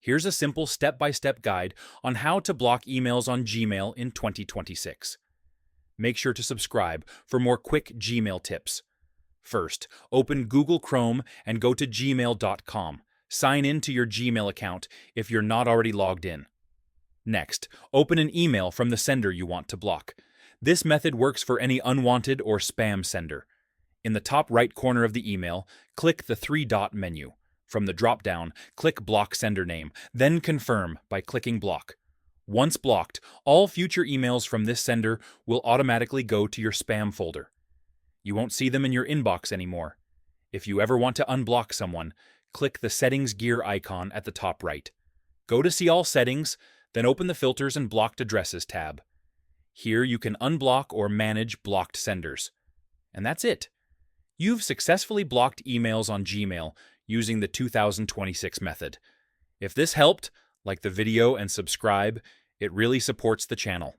Here's a simple step-by-step guide on how to block emails on Gmail in 2026. Make sure to subscribe for more quick Gmail tips. First, open Google Chrome and go to gmail.com. Sign in to your Gmail account if you're not already logged in. Next, open an email from the sender you want to block. This method works for any unwanted or spam sender. In the top right corner of the email, click the three-dot menu. From the drop-down, click Block Sender Name, then Confirm by clicking Block. Once blocked, all future emails from this sender will automatically go to your spam folder. You won't see them in your inbox anymore. If you ever want to unblock someone, click the Settings gear icon at the top right. Go to See All Settings, then open the Filters and Blocked Addresses tab. Here you can unblock or manage blocked senders. And that's it. You've successfully blocked emails on Gmail using the 2026 method. If this helped, like the video and subscribe. It really supports the channel.